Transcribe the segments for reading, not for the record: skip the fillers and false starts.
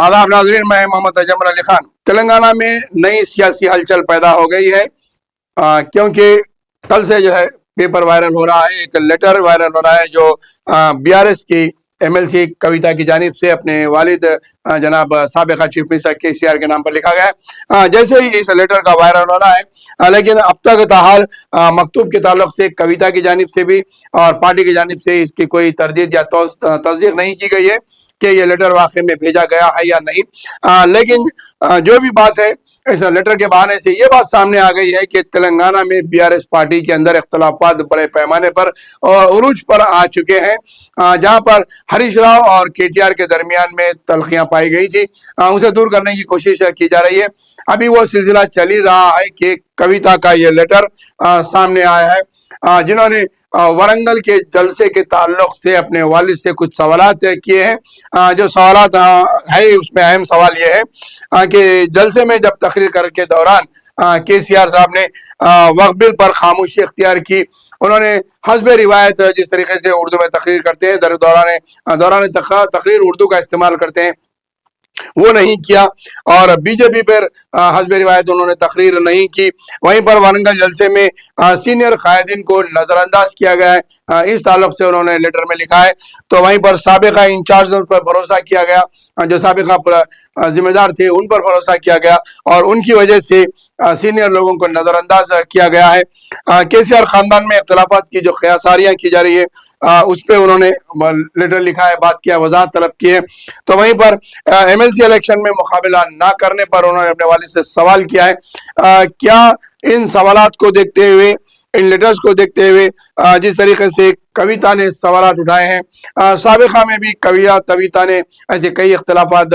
आदाब नाजरीन, मैं मोहम्मद अजमल अली खान। तेलंगाना में नई सियासी हलचल पैदा हो गई है क्योंकि कल से जो है पेपर वायरल हो रहा है, एक लेटर वायरल हो रहा है जो बीआरएस की एमएलसी कविता की जानिब से अपने वालिद जनाब साबिका चीफ मिनिस्टर केसीआर के नाम पर लिखा गया है। जैसे ही इस लेटर का वायरल हो रहा है, लेकिन अब तक ताहाल मकतूब के ताल्लुक से कविता की जानिब से भी और पार्टी की जानिब से इसकी कोई तरदीद या तस्दीक नहीं की गई है कि ये लेटर वाकई में भेजा गया है या नहीं। लेकिन जो भी बात है, इस लेटर के बहाने से ये बात सामने आ गई है कि तेलंगाना में बीआरएस पार्टी के अंदर इख्तलाफात बड़े पैमाने पर उरूज पर आ चुके हैं, जहां पर हरीश राव और केटीआर के दरमियान में तलखियां पाई गई थी, उसे दूर करने की कोशिश की जा रही है। अभी वो सिलसिला चल ही रहा है कि कविता का ये लेटर सामने आया है, जिन्होंने वरंगल के जलसे के ताल्लुक से अपने वालिद से कुछ सवालात किए हैं। जो सवालात है उसमें अहम सवाल ये है कि जलसे में जब तकरीर के दौरान केसीआर साहब ने वक्फ बिल पर खामोशी इख्तियार की। उन्होंने हस्बे रिवायत जिस तरीके से उर्दू में तकरीर करते हैं, दौरान तकरीर उर्दू का इस्तेमाल करते हैं, वो नहीं किया। और बीजेपी पर हस्बे रिवायत उन्होंने तकरीर नहीं की। वहीं पर वारंगल जलसे में सीनियर कायदीन को नजरअंदाज किया गया है, इस ताल्लुक से उन्होंने लेटर में लिखा है। तो वहीं पर साबिका इंचार्ज पर भरोसा किया गया, जो साबिका जिम्मेदार थे उन पर भरोसा किया गया और उनकी वजह से सीनियर लोगों को नजरअंदाज किया गया है। केसीआर खानदान में इख्तलाफात की जो क़यासारियां की जा रही है, उस पर उन्होंने लेटर लिखा है, बात किया, वजाहत तलब की है। तो वहीं पर एमएलसी इलेक्शन में मुकाबला ना करने पर उन्होंने अपने वालिद से सवाल किया है। क्या इन सवालात को देखते हुए, इन लेटर्स को देखते हुए जिस तरीके से कविता ने सवालात उठाए हैं, साबिका में भी कविता ने ऐसे कई इख्तलाफात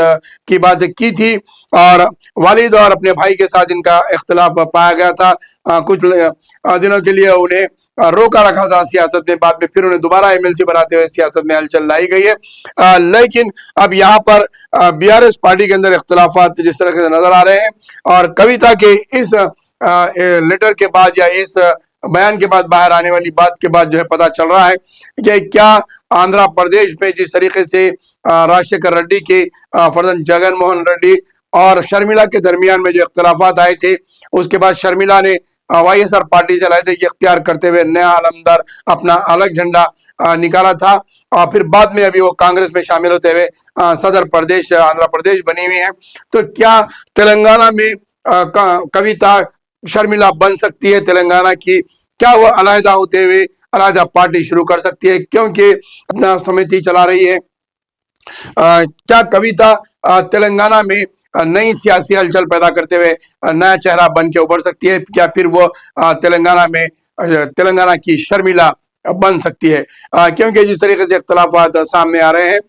की बात की थी और वालिद और अपने भाई के साथ इनका इख्तलाफ पाया गया था। कुछ दिनों के लिए उन्हें रोका रखा था सियासत में, बाद में फिर उन्हें दोबारा एमएलसी बनाते हुए सियासत में हलचल लाई गई है। लेकिन अब यहाँ पर बीआरएस पार्टी के अंदर इख्तलाफात जिस तरह से नजर आ रहे हैं और कविता के इस लेटर के बाद या इस बयान के बाद बाहर आने वाली बात के बाद जो है पता चल रहा है कि क्या आंध्र प्रदेश में जिस तरीके से राजशेखर रेड्डी के फर्जंद जगन मोहन रेड्डी और शर्मिला के दरमियान में जो इख्तलाफात आए थे, उसके बाद शर्मिला ने वाईएसआर पार्टी से अलग इख्तियार करते हुए नया आलमदार अपना अलग झंडा निकाला था और फिर बाद में अभी वो कांग्रेस में शामिल होते हुए सदर प्रदेश आंध्र प्रदेश बनी हुई है। तो क्या तेलंगाना में कविता शर्मिला बन सकती है तेलंगाना की? क्या वो अलहदा होते हुए अलहदा पार्टी शुरू कर सकती है, क्योंकि अपना समिति चला रही है? क्या कविता तेलंगाना में नई सियासी हलचल पैदा करते हुए नया चेहरा बन के उभर सकती है? क्या फिर वो तेलंगाना की शर्मिला बन सकती है? क्योंकि जिस तरीके से इख्तलाफात सामने आ रहे हैं,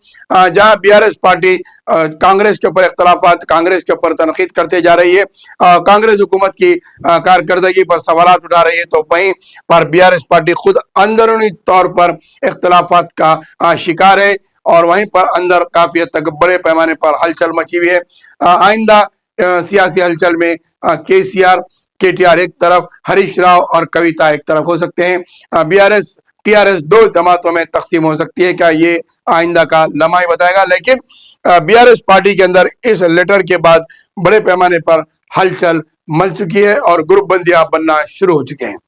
जहां बीआरएस पार्टी कांग्रेस के ऊपर इख्तलाफात, कांग्रेस के ऊपर तनकीद करते जा रही है, कांग्रेस हुकूमत की कारकर्दगी पर सवालात उठा रही है, तो वहीं पर बीआरएस पार्टी खुद अंदरूनी तौर पर इख्तलाफात का शिकार है और वहीं पर अंदर काफी हद तक बड़े पैमाने पर हलचल मची हुई है। आइंदा सियासी हलचल में केसीआर केटीआर एक तरफ, हरीश राव और कविता एक तरफ हो सकते हैं। बीआरएस टीआरएस दो जमातों में तकसीम हो सकती है। क्या ये आइंदा का लम्हा ही बताएगा? लेकिन बीआरएस पार्टी के अंदर इस लेटर के बाद बड़े पैमाने पर हलचल मच चुकी है और ग्रुप बंदियां बनना शुरू हो चुके हैं।